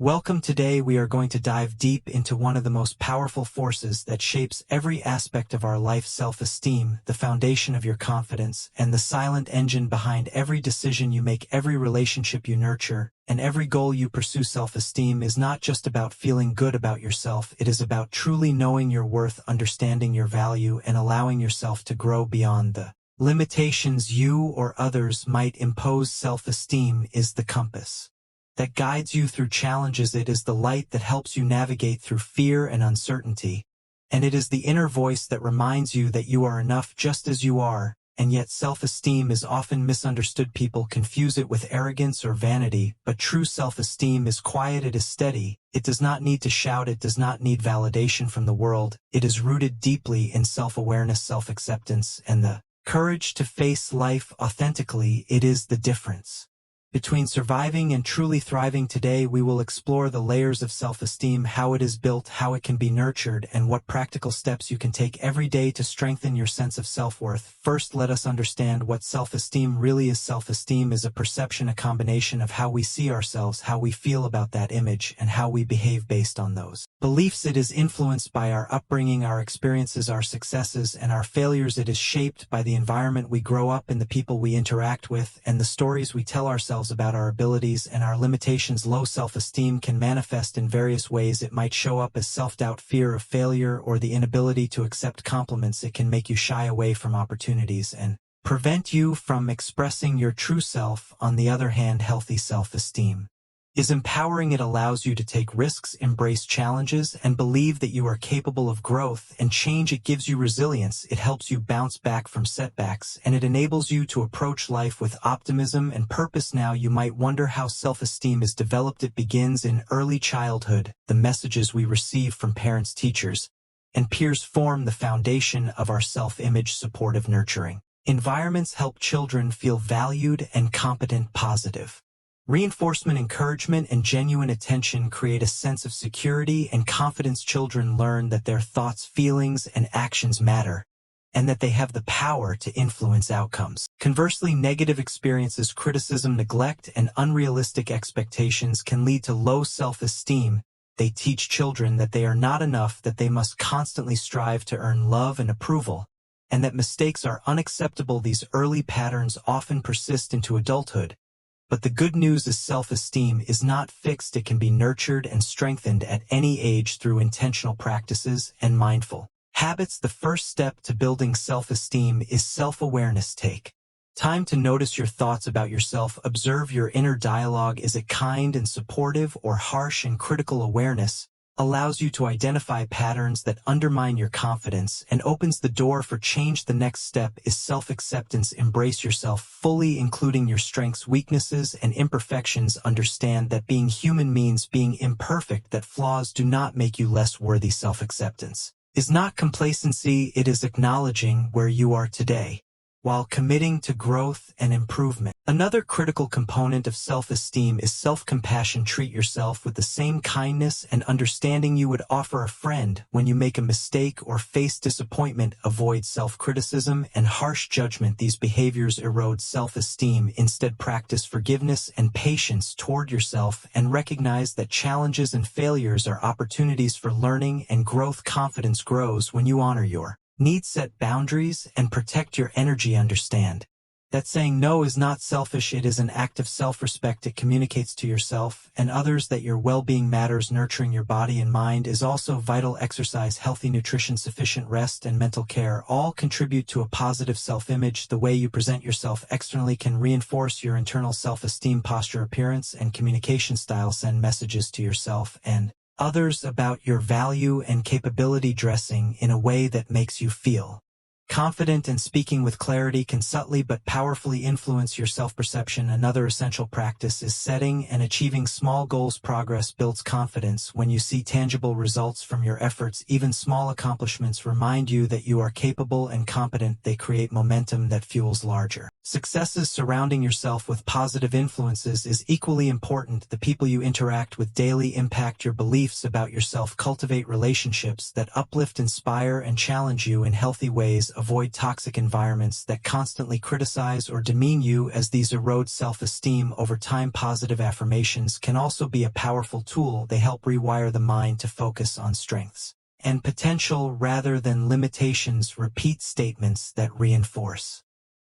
Welcome. Today we are going to dive deep into one of the most powerful forces that shapes every aspect of our life: self-esteem, the foundation of your confidence, and the silent engine behind every decision you make, every relationship you nurture, and every goal you pursue. Self-esteem is not just about feeling good about yourself, it is about truly knowing your worth, understanding your value, and allowing yourself to grow beyond the limitations you or others might impose. Self-esteem is the compass that guides you through challenges. It is the light that helps you navigate through fear and uncertainty. And it is the inner voice that reminds you that you are enough just as you are. And yet self-esteem is often misunderstood. People confuse it with arrogance or vanity, but true self-esteem is quiet, it is steady. It does not need to shout, it does not need validation from the world. It is rooted deeply in self-awareness, self-acceptance, and the courage to face life authentically. It is the difference between surviving and truly thriving. Today we will explore the layers of self-esteem, how it is built, how it can be nurtured, and what practical steps you can take every day to strengthen your sense of self-worth. First, let us understand what self-esteem really is. Self-esteem is a perception, a combination of how we see ourselves, how we feel about that image, and how we behave based on those beliefs. It is influenced by our upbringing, our experiences, our successes, and our failures. It is shaped by the environment we grow up in, the people we interact with, and the stories we tell ourselves about our abilities and our limitations. Low self-esteem can manifest in various ways. It might show up as self-doubt, fear of failure, or the inability to accept compliments. It can make you shy away from opportunities and prevent you from expressing your true self. On the other hand, healthy self-esteem is empowering. It allows you to take risks, embrace challenges, and believe that you are capable of growth and change. It gives you resilience. It helps you bounce back from setbacks, and it enables you to approach life with optimism and purpose. Now you might wonder how self-esteem is developed. It begins in early childhood. The messages we receive from parents, teachers, and peers form the foundation of our self-image. Supportive, nurturing environments help children feel valued and competent. Positive reinforcement, encouragement, and genuine attention create a sense of security and confidence. Children learn that their thoughts, feelings, and actions matter, and that they have the power to influence outcomes. Conversely, negative experiences, criticism, neglect, and unrealistic expectations can lead to low self-esteem. They teach children that they are not enough, that they must constantly strive to earn love and approval, and that mistakes are unacceptable. These early patterns often persist into adulthood. But the good news is self-esteem is not fixed. It can be nurtured and strengthened at any age through intentional practices and mindful habits. The first step to building self-esteem is self-awareness. Take time to notice your thoughts about yourself. Observe your inner dialogue. Is it kind and supportive or harsh and critical? Awareness allows you to identify patterns that undermine your confidence and opens the door for change. The next step is self-acceptance. Embrace yourself fully, including your strengths, weaknesses, and imperfections. Understand that being human means being imperfect, that flaws do not make you less worthy. Self-acceptance is not complacency, it is acknowledging where you are today, while committing to growth and improvement. Another critical component of self-esteem is self-compassion. Treat yourself with the same kindness and understanding you would offer a friend. When you make a mistake or face disappointment, avoid self-criticism and harsh judgment. These behaviors erode self-esteem. Instead, practice forgiveness and patience toward yourself, and recognize that challenges and failures are opportunities for learning and growth. Confidence grows when you honor your needs, set boundaries, and protect your energy. Understand that saying no is not selfish, it is an act of self-respect. It communicates to yourself and others that your well-being matters. Nurturing your body and mind is also vital. Exercise, healthy nutrition, sufficient rest, and mental care all contribute to a positive self-image. The way you present yourself externally can reinforce your internal self-esteem. Posture, appearance, and communication style send messages to yourself and others about your value and capability. Dressing in a way that makes you feel confident and speaking with clarity can subtly but powerfully influence your self-perception. Another essential practice is setting and achieving small goals. Progress builds confidence when you see tangible results from your efforts. Even small accomplishments remind you that you are capable and competent. They create momentum that fuels larger Successes surrounding yourself with positive influences is equally important. The people you interact with daily impact your beliefs about yourself. Cultivate relationships that uplift, inspire, and challenge you in healthy ways. Avoid toxic environments that constantly criticize or demean you, as these erode self-esteem over time. Positive affirmations can also be a powerful tool. They help rewire the mind to focus on strengths and potential rather than limitations. Repeat statements that reinforce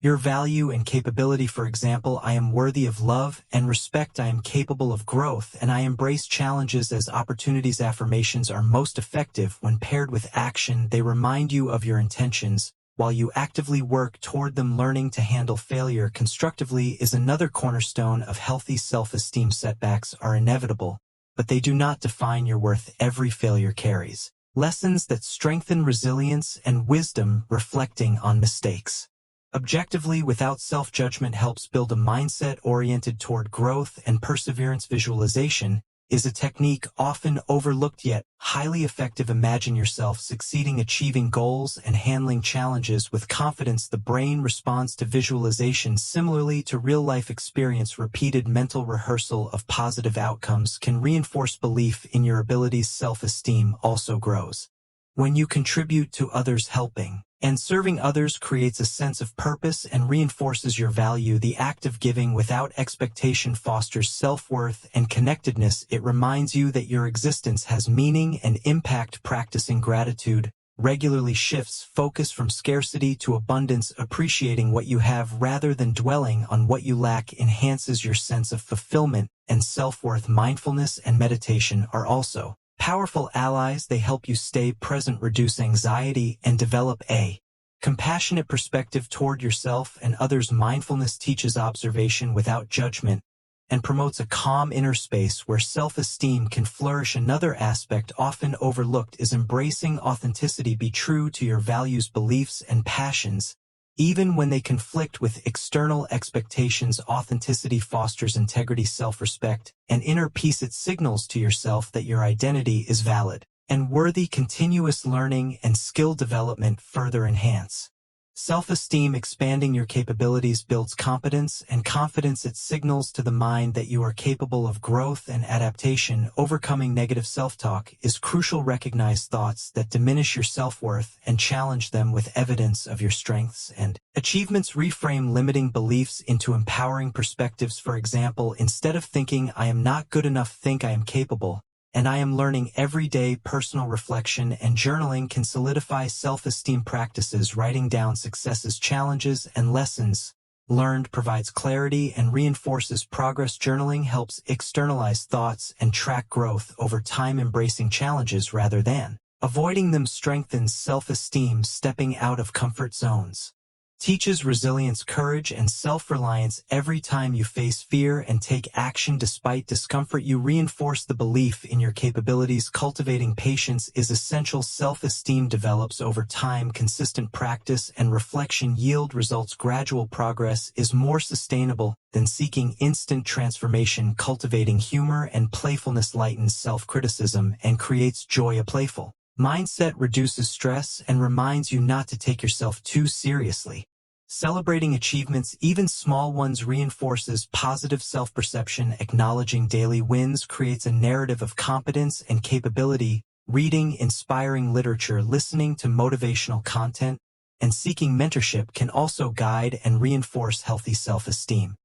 your value and capability. For example, I am worthy of love and respect. I am capable of growth, and I embrace challenges as opportunities. Affirmations are most effective when paired with action. They remind you of your intentions while you actively work toward them. Learning to handle failure constructively is another cornerstone of healthy self-esteem. Setbacks are inevitable, but they do not define your worth. Every failure carries lessons that strengthen resilience and wisdom. Reflecting on mistakes objectively without self-judgment helps build a mindset oriented toward growth and perseverance. Visualization is a technique often overlooked yet highly effective. Imagine yourself succeeding, achieving goals, and handling challenges with confidence. The brain responds to visualization similarly to real-life experience. Repeated mental rehearsal of positive outcomes can reinforce belief in your abilities. Self-esteem also grows when you contribute to others. Helping and serving others creates a sense of purpose and reinforces your value. The act of giving without expectation fosters self-worth and connectedness. It reminds you that your existence has meaning and impact. Practicing gratitude regularly shifts focus from scarcity to abundance. Appreciating what you have rather than dwelling on what you lack enhances your sense of fulfillment and self-worth. Mindfulness and meditation are also powerful allies. They help you stay present, reduce anxiety, and develop a compassionate perspective toward yourself and others. Mindfulness teaches observation without judgment and promotes a calm inner space where self-esteem can flourish. Another aspect often overlooked is embracing authenticity. Be true to your values, beliefs, and passions, even when they conflict with external expectations. Authenticity fosters integrity, self-respect, and inner peace. It signals to yourself that your identity is valid and worthy. Continuous learning and skill development further enhance self-esteem. Expanding your capabilities builds competence and confidence. It signals to the mind that you are capable of growth and adaptation. Overcoming negative self-talk is crucial. Recognize thoughts that diminish your self-worth and challenge them with evidence of your strengths and achievements. Reframe limiting beliefs into empowering perspectives. For example, instead of thinking I am not good enough, think I am capable and I am learning every day. Personal reflection and journaling can solidify self-esteem practices. Writing down successes, challenges, and lessons learned provides clarity and reinforces progress. Journaling helps externalize thoughts and track growth over time. Embracing challenges rather than avoiding them strengthens self-esteem. Stepping out of comfort zones teaches resilience, courage, and self-reliance. Every time you face fear and take action despite discomfort, you reinforce the belief in your capabilities. Cultivating patience is essential. Self-esteem develops over time. Consistent practice and reflection yield results. Gradual progress is more sustainable than seeking instant transformation. Cultivating humor and playfulness lightens self-criticism and creates joy. A playful mindset reduces stress and reminds you not to take yourself too seriously. Celebrating achievements, even small ones, reinforces positive self-perception. Acknowledging daily wins creates a narrative of competence and capability. Reading inspiring literature, listening to motivational content, and seeking mentorship can also guide and reinforce healthy self-esteem.